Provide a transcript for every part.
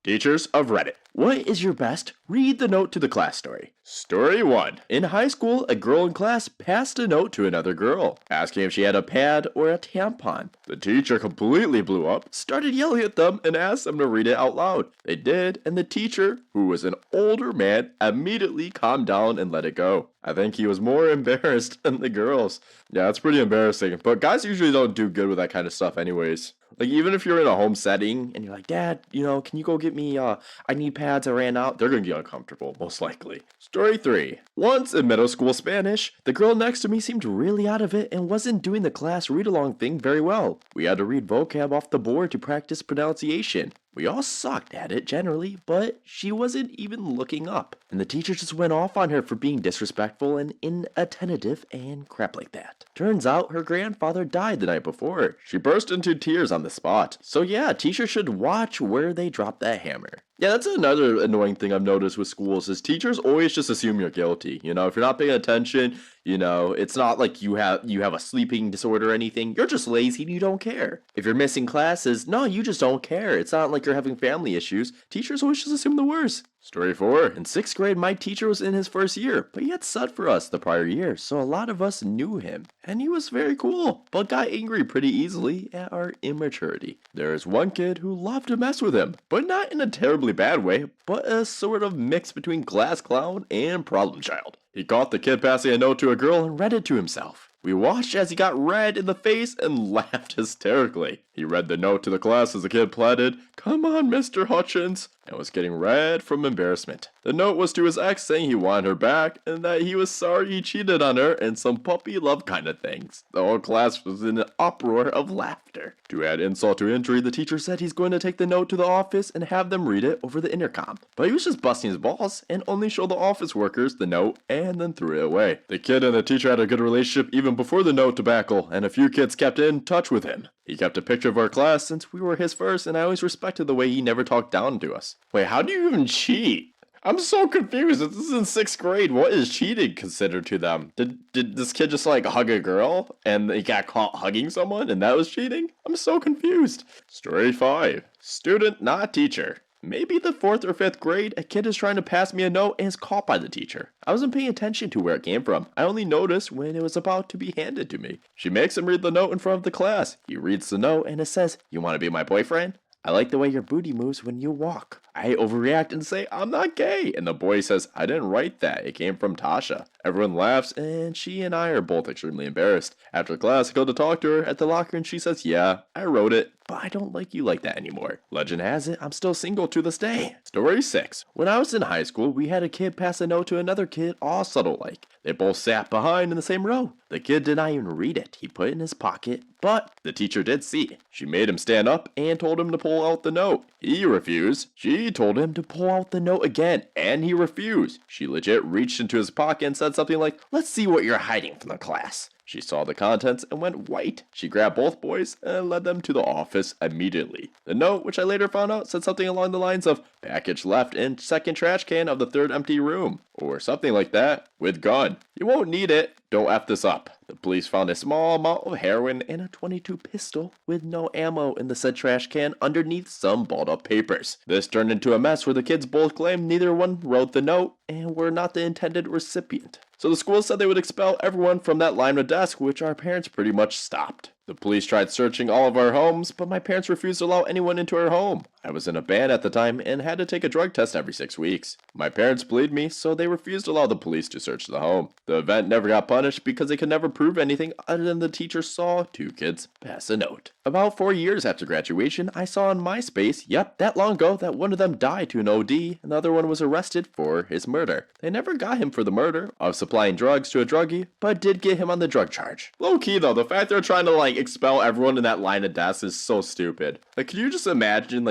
Teachers of Reddit. What is your best read the note to the class story? Story 1. In high school, a girl in class passed a note to another girl, asking if she had a pad or a tampon. The teacher completely blew up, started yelling at them, and asked them to read it out loud. They did, and the teacher, who was an older man, immediately calmed down and let it go. I think he was more embarrassed than the girls. Yeah, it's pretty embarrassing, but guys usually don't do good with that kind of stuff anyways. Like, even if you're in a home setting and you're like, Dad, can you go get me, I need pads, I ran out. They're going to be uncomfortable, most likely. Story 3. Once in middle school Spanish, the girl next to me seemed really out of it and wasn't doing the class read-along thing very well. We had to read vocab off the board to practice pronunciation. We all sucked at it generally, but she wasn't even looking up. And the teacher just went off on her for being disrespectful and inattentive and crap like that. Turns out her grandfather died the night before. She burst into tears on the spot. So yeah, teachers should watch where they drop that hammer. Yeah, that's another annoying thing I've noticed with schools is teachers always just assume you're guilty. If you're not paying attention, it's not like you have a sleeping disorder or anything. You're just lazy and you don't care. If you're missing classes, no, you just don't care. It's not like you're having family issues. Teachers always just assume the worst. Story 4. In 6th grade, my teacher was in his first year, but he had sat for us the prior year, so a lot of us knew him. And he was very cool, but got angry pretty easily at our immaturity. There is one kid who loved to mess with him, but not in a terribly bad way, but a sort of mix between class clown and problem child. He caught the kid passing a note to a girl and read it to himself. We watched as he got red in the face and laughed hysterically. He read the note to the class as the kid pleaded, "Come on, Mr. Hutchins," and was getting red from embarrassment. The note was to his ex saying he wanted her back and that he was sorry he cheated on her and some puppy love kind of things. The whole class was in an uproar of laughter. To add insult to injury, the teacher said he's going to take the note to the office and have them read it over the intercom. But he was just busting his balls and only showed the office workers the note and then threw it away. The kid and the teacher had a good relationship even before the note debacle, and a few kids kept in touch with him. He kept a picture of our class since we were his first, and I always respected the way he never talked down to us. Wait, how do you even cheat? I'm so confused. This is in 6th grade. What is cheating considered to them? Did this kid just hug a girl and he got caught hugging someone and that was cheating? I'm so confused. Story 5. Student, not teacher. Maybe the 4th or 5th grade, a kid is trying to pass me a note and is caught by the teacher. I wasn't paying attention to where it came from. I only noticed when it was about to be handed to me. She makes him read the note in front of the class. He reads the note and it says, "You want to be my boyfriend? I like the way your booty moves when you walk." I overreact and say, "I'm not gay." And the boy says, "I didn't write that. It came from Tasha." Everyone laughs, and she and I are both extremely embarrassed. After class, I go to talk to her at the locker, and she says, "Yeah, I wrote it, but I don't like you like that anymore." Legend has it, I'm still single to this day. Story 6. When I was in high school, we had a kid pass a note to another kid, all subtle like. They both sat behind in the same row. The kid did not even read it. He put it in his pocket, but the teacher did see. She made him stand up and told him to pull out the note. He refused. She told him to pull out the note again, and he refused. She legit reached into his pocket and said something like, "Let's see what you're hiding from the class." She saw the contents and went white. She grabbed both boys and led them to the office immediately. The note, which I later found out, said something along the lines of, "Package left in second trash can of the third empty room," or something like that, with gun. "You won't need it. Don't F this up." The police found a small amount of heroin and a .22 pistol with no ammo in the said trash can underneath some balled up papers. This turned into a mess where the kids both claimed neither one wrote the note and were not the intended recipient. So the school said they would expel everyone from that line of desk, which our parents pretty much stopped. The police tried searching all of our homes, but my parents refused to allow anyone into our home. I was in a band at the time and had to take a drug test every 6 weeks. My parents believed me, so they refused to allow the police to search the home. The event never got punished because they could never prove anything other than the teacher saw 2 kids pass a note. About 4 years after graduation, I saw on MySpace, yep, that long ago, that one of them died to an OD and the other one was arrested for his murder. They never got him for the murder of supplying drugs to a druggie, but did get him on the drug charge. Low key though, the fact they're trying to expel everyone in that line of desks is so stupid. Can you just imagine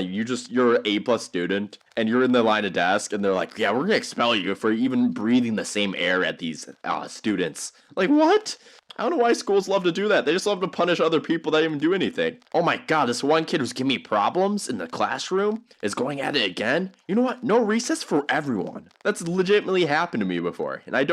you're an A+ student and you're in the line of desk and they're like, "Yeah, we're gonna expel you for even breathing the same air at these students." What? I don't know why schools love to do that. They just love to punish other people that didn't even do anything. Oh my god, this one kid who's giving me problems in the classroom is going at it again. You know what? No recess for everyone. That's legitimately happened to me before. And that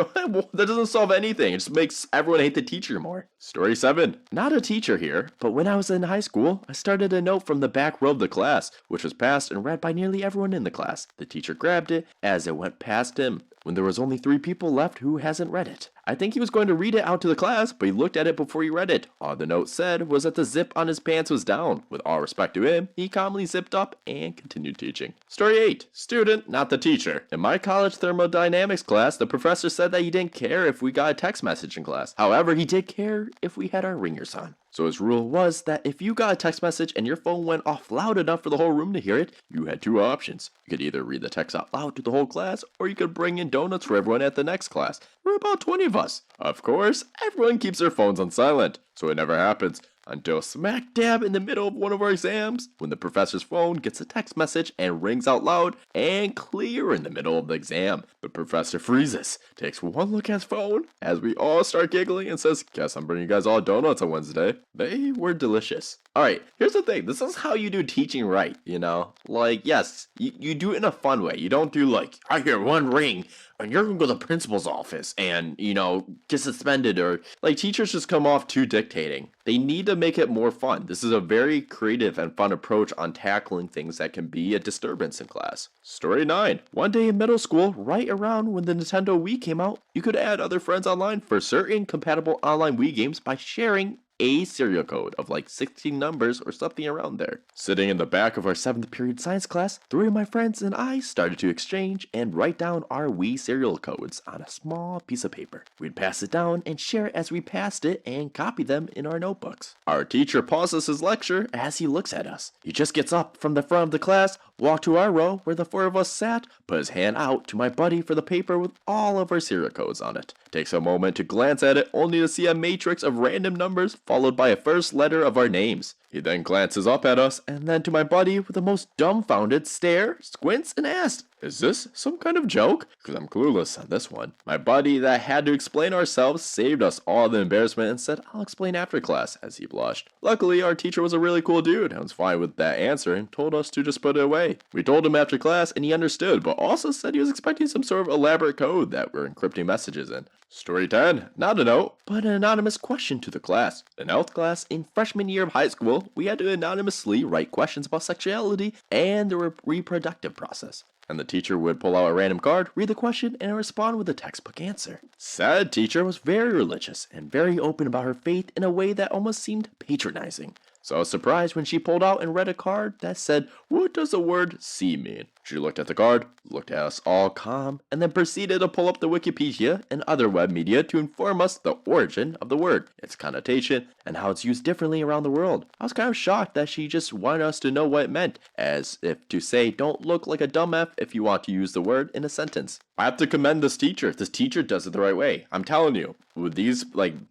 doesn't solve anything. It just makes everyone hate the teacher more. Story 7. Not a teacher here, but when I was in high school, I started a note from the back row of the class with which was passed and read by nearly everyone in the class. The teacher grabbed it as it went past him, when there was only 3 people left who hasn't read it. I think he was going to read it out to the class, but he looked at it before he read it. All the note said was that the zip on his pants was down. With all respect to him, he calmly zipped up and continued teaching. Story 8. Student, not the teacher. In my college thermodynamics class, the professor said that he didn't care if we got a text message in class. However, he did care if we had our ringers on. So his rule was that if you got a text message and your phone went off loud enough for the whole room to hear it, you had 2 options. You could either read the text out loud to the whole class, or you could bring in donuts for everyone at the next class. There were about 20 of us. Of course, everyone keeps their phones on silent, so it never happens until smack dab in the middle of one of our exams, when the professor's phone gets a text message and rings out loud and clear in the middle of the exam. The professor freezes, takes one look at his phone as we all start giggling and says, "Guess I'm bringing you guys all donuts on Wednesday." They were delicious. Alright, here's the thing. This is how you do teaching right, you know? Like, yes, you do it in a fun way. You don't do like, I hear one ring and you're gonna go to the principal's office and, get suspended, or like teachers just come off too dictating. They need to make it more fun. This is a very creative and fun approach on tackling things that can be a disturbance in class. Story 9. One day in middle school, right around when the Nintendo Wii came out, you could add other friends online for certain compatible online Wii games by sharing a serial code of like 16 numbers or something around there. Sitting in the back of our 7th period science class, 3 of my friends and I started to exchange and write down our Wii serial codes on a small piece of paper. We'd pass it down and share it as we passed it and copy them in our notebooks. Our teacher pauses his lecture as he looks at us. He just gets up from the front of the class, walked to our row where the 4 of us sat, put his hand out to my buddy for the paper with all of our serial codes on it. Takes a moment to glance at it, only to see a matrix of random numbers followed by a first letter of our names. He then glances up at us and then to my buddy with the most dumbfounded stare, squints, and asks, "Is this some kind of joke?" Because I'm clueless on this one. My buddy that had to explain ourselves saved us all the embarrassment and said, "I'll explain after class," as he blushed. Luckily, our teacher was a really cool dude and was fine with that answer and told us to just put it away. We told him after class and he understood, but also said he was expecting some sort of elaborate code that we're encrypting messages in. Story 10. Not a note, but an anonymous question to the class. In health class in freshman year of high school, we had to anonymously write questions about sexuality and the reproductive process. And the teacher would pull out a random card, read the question, and respond with a textbook answer. Said teacher was very religious and very open about her faith in a way that almost seemed patronizing. So I was surprised when she pulled out and read a card that said, "What does the word see mean?" She looked at the card, looked at us all calm, and then proceeded to pull up the Wikipedia and other web media to inform us the origin of the word, its connotation, and how it's used differently around the world. I was kind of shocked that she just wanted us to know what it meant, as if to say, don't look like a dumb F if you want to use the word in a sentence. I have to commend this teacher. This teacher does it the right way. I'm telling you, with these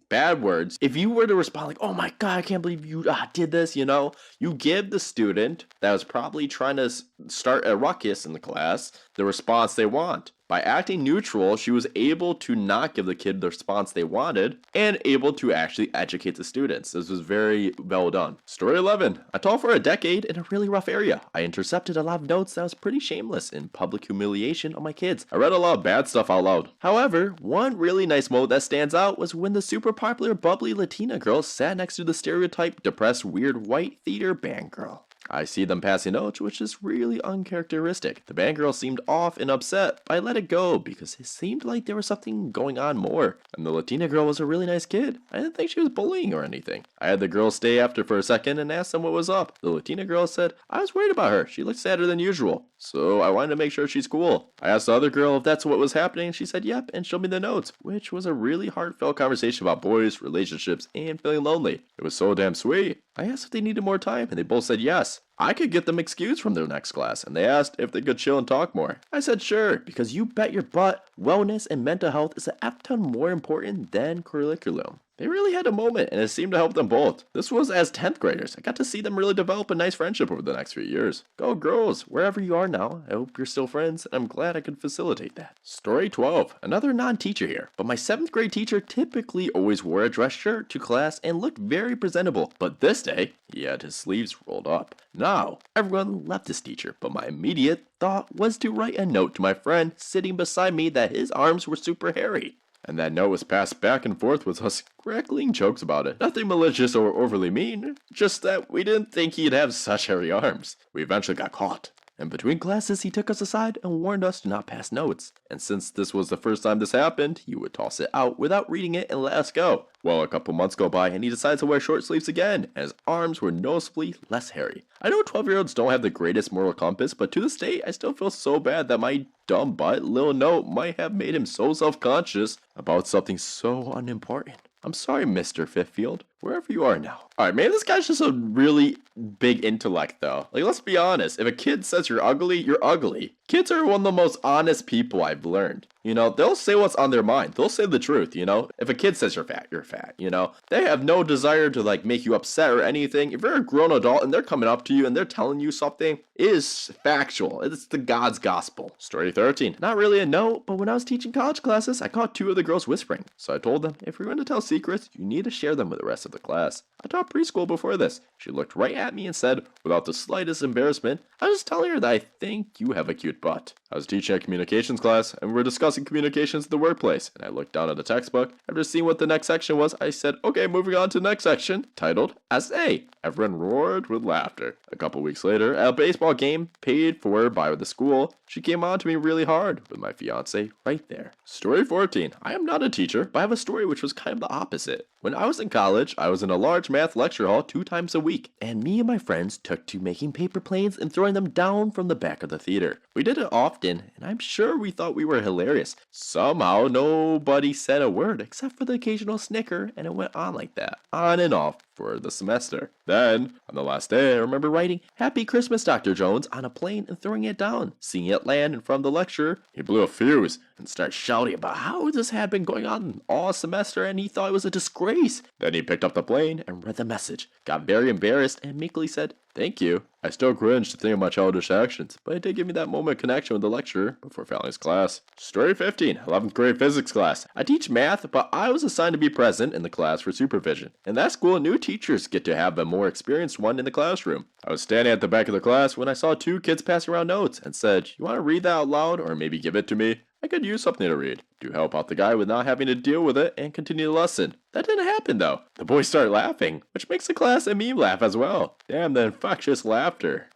bad words, if you were to respond like, "Oh my god, I can't believe you did this," you give the student that was probably trying to start a ruckus in the class the response they want. By acting neutral, she was able to not give the kid the response they wanted and able to actually educate the students. This was very well done. Story 11. I taught for a decade in a really rough area. I intercepted a lot of notes that was pretty shameless in public humiliation of my kids. I read a lot of bad stuff out loud. However, one really nice moment that stands out was when the super popular bubbly Latina girl sat next to the stereotype depressed weird white theater band girl. I see them passing notes, which is really uncharacteristic. The band girl seemed off and upset, but I let it go because it seemed like there was something going on more. And the Latina girl was a really nice kid. I didn't think she was bullying or anything. I had the girl stay after for a second and asked them what was up. The Latina girl said, "I was worried about her. She looked sadder than usual, so I wanted to make sure she's cool." I asked the other girl if that's what was happening, and she said yep, and showed me the notes, which was a really heartfelt conversation about boys, relationships, and feeling lonely. It was so damn sweet. I asked if they needed more time, and they both said yes. I could get them excused from their next class, and they asked if they could chill and talk more. I said sure, because you bet your butt, wellness and mental health is a F-ton more important than curriculum. They really had a moment, and it seemed to help them both. This was as 10th graders. I got to see them really develop a nice friendship over the next few years. Go girls, wherever you are now. I hope you're still friends, and I'm glad I could facilitate that. Story 12. Another non-teacher here, but my 7th grade teacher typically always wore a dress shirt to class and looked very presentable, but this day, he had his sleeves rolled up. Now, everyone left this teacher, but my immediate thought was to write a note to my friend sitting beside me that his arms were super hairy. and that note was passed back and forth with us crackling jokes about it. Nothing malicious or overly mean, just that we didn't think he'd have such hairy arms. We eventually got caught. And between classes, he took us aside and warned us to not pass notes. And since this was the first time this happened, he would toss it out without reading it and let us go. Well, a couple months go by and he decides to wear short sleeves again, and his arms were noticeably less hairy. I know 12-year-olds don't have the greatest moral compass, but to this day, I still feel so bad that my dumb butt little note might have made him so self-conscious about something so unimportant. I'm sorry, Mr. Fifield, wherever you are now. Alright, maybe this guy's just a really big intellect, though. Like, let's be honest. If a kid says you're ugly, you're ugly. Kids are one of the most honest people I've learned. You know, they'll say what's on their mind. They'll say the truth, you know? If a kid says you're fat, you know? They have no desire to, like, make you upset or anything. If you're a grown adult and they're coming up to you and they're telling you something, it is factual. It's the God's gospel. Story 13. Not really a note, but when I was teaching college classes, I caught two of the girls whispering. So I told them, if you're going to tell secrets, you need to share them with the rest of the class. I taught preschool before this. She looked right at me and said, without the slightest embarrassment, I was telling her that I think you have a cute butt. I was teaching a communications class, and we were discussing communications in the workplace, and I looked down at the textbook. After seeing what the next section was, I said, okay, moving on to the next section, titled SA. Everyone roared with laughter. A couple weeks later, at a baseball game paid for by the school, she came on to me really hard, with my fiance right there. Story 14. I am not a teacher, but I have a story which was kind of the opposite. When I was in college, I was in a large math lecture hall 2 times a week, and me and my friends took to making paper planes and throwing them down from the back of the theater. We did it often, and I'm sure we thought we were hilarious. Somehow, nobody said a word except for the occasional snicker, and it went on like that, on and off for the semester. Then, on the last day, I remember writing, Happy Christmas, Dr. Jones, on a plane and throwing it down. Seeing it land in front of the lecturer, he blew a fuse and started shouting about how this had been going on all semester and he thought it was a disgrace. Then he picked up the plane and read the message, got very embarrassed, and meekly said, Thank you. I still cringe to think of my childish actions, but it did give me that moment of connection with the lecturer before failing his class. Story 15, 11th grade physics class. I teach math, but I was assigned to be present in the class for supervision. In that school, new teachers get to have a more experienced one in the classroom. I was standing at the back of the class when I saw 2 kids passing around notes and said, You want to read that out loud or maybe give it to me? I could use something to read to help out the guy with not having to deal with it and continue the lesson. That didn't happen though. The boys start laughing, which makes the class and me laugh as well. Damn the infectious laughter.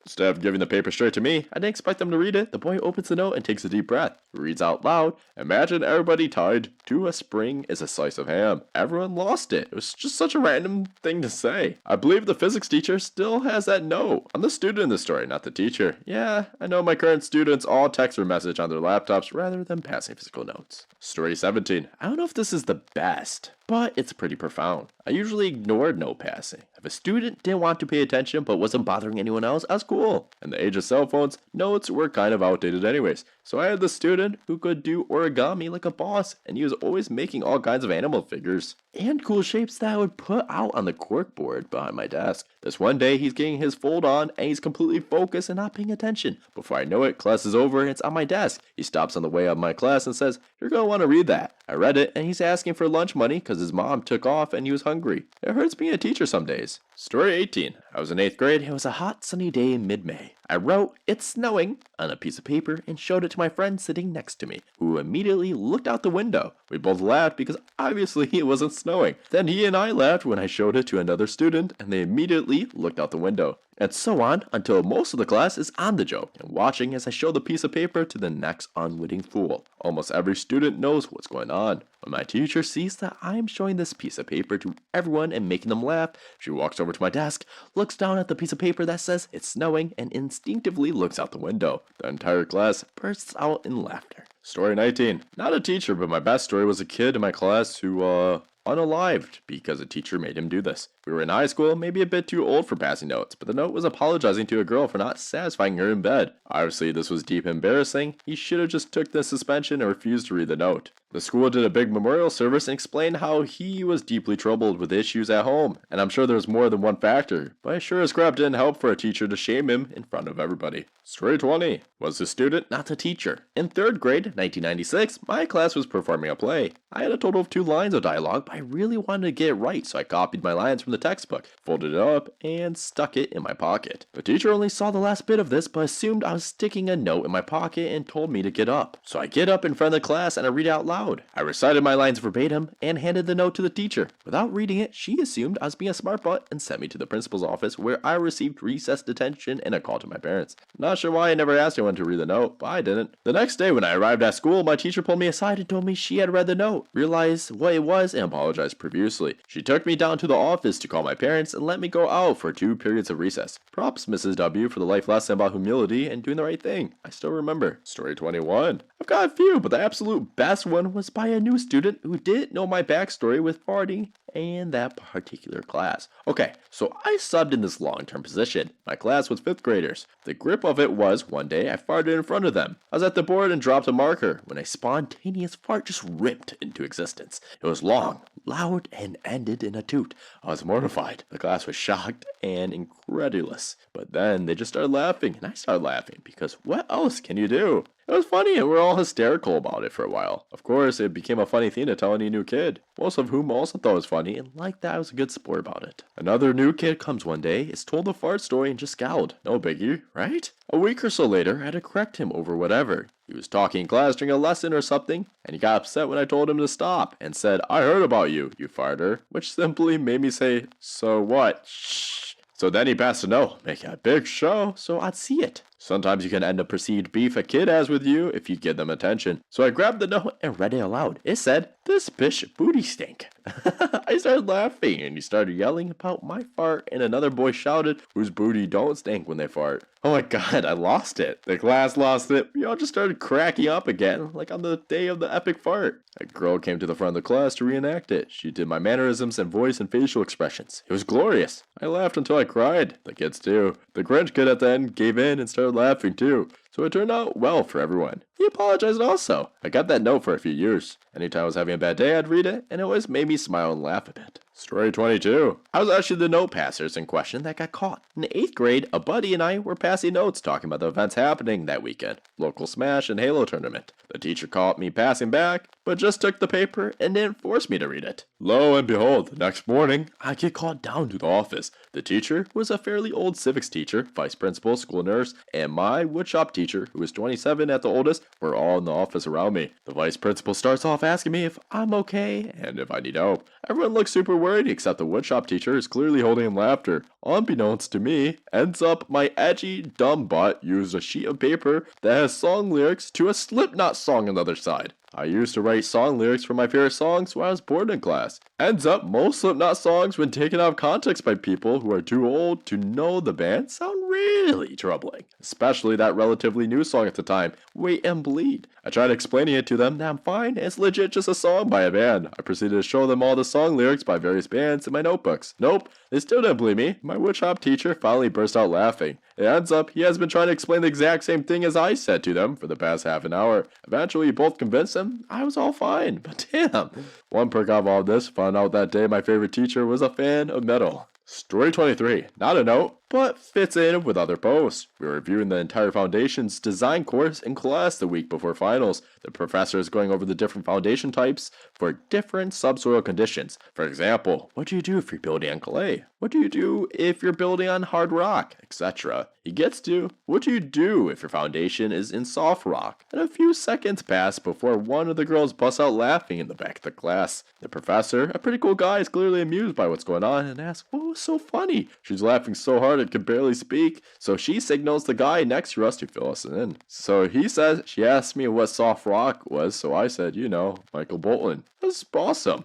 Instead of giving the paper straight to me, I didn't expect them to read it. The boy opens the note and takes a deep breath. He reads out loud, Imagine everybody tied to a spring is a slice of ham. Everyone lost it. It was just such a random thing to say. I believe the physics teacher still has that note. I'm the student in the story, not the teacher. Yeah, I know my current students all text or message on their laptops rather than passing physical notes. Story 17. I don't know if this is the best, but it's pretty profound. I usually ignored note passing. If a student didn't want to pay attention but wasn't bothering anyone else, that's cool. In the age of cell phones, notes were kind of outdated anyways. So I had the student who could do origami like a boss, and he was always making all kinds of animal figures and cool shapes that I would put out on the corkboard behind my desk. This one day, he's getting his fold on, and he's completely focused and not paying attention. Before I know it, class is over and it's on my desk. He stops on the way out of my class and says, You're going to want to read that. I read it, and he's asking for lunch money because his mom took off and he was hungry. It hurts being a teacher some days. Story 18. I was in 8th grade. It was a hot, sunny day in mid-May. I wrote, It's snowing, on a piece of paper and showed it to my friend sitting next to me, who immediately looked out the window. We both laughed because obviously it wasn't snowing. Then he and I laughed when I showed it to another student, and they immediately looked out the window. And so on until most of the class is on the joke and watching as I show the piece of paper to the next unwitting fool. Almost every student knows what's going on. When my teacher sees that I'm showing this piece of paper to everyone and making them laugh, she walks over to my desk, looks down at the piece of paper that says it's snowing, and instinctively looks out the window. The entire class bursts out in laughter. Story 19. Not a teacher, but my best story was a kid in my class who, unalived because a teacher made him do this. We were in high school, maybe a bit too old for passing notes, but the note was apologizing to a girl for not satisfying her in bed. Obviously, this was deep embarrassing. He should have just took the suspension and refused to read the note. The school did a big memorial service and explained how he was deeply troubled with issues at home, and I'm sure there's more than one factor, but I sure as crap didn't help for a teacher to shame him in front of everybody. Story 20. Was the student, not the teacher. In 3rd grade, 1996, my class was performing a play. I had a total of 2 lines of dialogue, but I really wanted to get it right, so I copied my lines from the textbook, folded it up, and stuck it in my pocket. The teacher only saw the last bit of this, but assumed I was sticking a note in my pocket and told me to get up. So I get up in front of the class and I read out loud aloud. I recited my lines verbatim and handed the note to the teacher. Without reading it, she assumed I was being a smart butt and sent me to the principal's office, where I received recess detention and a call to my parents. Not sure why I never asked anyone to read the note, but I didn't. The next day when I arrived at school, my teacher pulled me aside and told me she had read the note, realized what it was, and apologized profusely. She took me down to the office to call my parents and let me go out for 2 periods of recess. Props, Mrs. W, for the life lesson about humility and doing the right thing. I still remember. Story 21. I've got a few, but the absolute best one was by a new student who didn't know my backstory with farting in that particular class. Okay, so I subbed in this long-term position. My class was 5th graders. The grip of it was, one day I farted in front of them. I was at the board and dropped a marker when a spontaneous fart just ripped into existence. It was long, loud, and ended in a toot. I was mortified. The class was shocked and incredulous. But then they just started laughing, and I started laughing, because what else can you do? It was funny, and we were all hysterical about it for a while. Of course, it became a funny thing to tell any new kid, most of whom also thought it was funny and liked that I was a good sport about it. Another new kid comes one day, is told the fart story, and just scowled. No biggie, right? A week or so later, I had to correct him over whatever. He was talking in class during a lesson or something, and he got upset when I told him to stop, and said, "I heard about you, you farter," which simply made me say, "So what? Shh." So then he passed a note, making a big show so I'd see it. Sometimes you can end up perceived beef a kid has with you if you give them attention. So I grabbed the note and read it aloud. It said, "This bitch booty stink." I started laughing and he started yelling about my fart, and another boy shouted, "Whose booty don't stink when they fart?" Oh my god, I lost it. The class lost it. We all just started cracking up again, like on the day of the epic fart. A girl came to the front of the class to reenact it. She did my mannerisms and voice and facial expressions. It was glorious. I laughed until I cried. The kids too. The Grinch kid at the end gave in and started laughing too. So it turned out well for everyone. He apologized also. I got that note for a few years. Anytime I was having a bad day, I'd read it, and it always made me smile and laugh a bit. Story 22. I was actually the note passers in question that got caught. In 8th grade, a buddy and I were passing notes talking about the events happening that weekend. Local Smash and Halo tournament. The teacher caught me passing back, but just took the paper and didn't force me to read it. Lo and behold, the next morning, I get called down to the office. The teacher was a fairly old civics teacher, vice principal, school nurse, and my woodshop teacher, who was 27 at the oldest, were all in the office around me. The vice principal starts off asking me if I'm okay and if I need help. Everyone looks super worried except the woodshop teacher is clearly holding in laughter. Unbeknownst to me, ends up my edgy, dumb butt used a sheet of paper that has song lyrics to a Slipknot song on the other side. I used to write song lyrics for my favorite songs when I was bored in class. Ends up, most Slipknot songs, when taken out of context by people who are too old to know the band, sound really troubling. Especially that relatively new song at the time, Wait and Bleed. I tried explaining it to them that I'm fine, it's legit just a song by a band. I proceeded to show them all the song lyrics by various bands in my notebooks. Nope, they still didn't believe me. My woodshop teacher finally burst out laughing. It ends up, he has been trying to explain the exact same thing as I said to them for the past half an hour. Eventually, both convinced him I was all fine, but damn. One perk of all this, found out that day my favorite teacher was a fan of metal. Story 23. Not a note, but fits in with other posts. We were reviewing the entire foundation's design course in class the week before finals. The professor is going over the different foundation types for different subsoil conditions. For example, what do you do if you're building on clay? What do you do if you're building on hard rock, etc.? He gets to, what do you do if your foundation is in soft rock? And a few seconds pass before one of the girls busts out laughing in the back of the class. The professor, a pretty cool guy, is clearly amused by what's going on and asks, what was so funny? She's laughing so hard it could barely speak, so she signals the guy next to us to fill us in. So he says, she asked me what soft rock was, so I said, you know, Michael Bolton. That's awesome.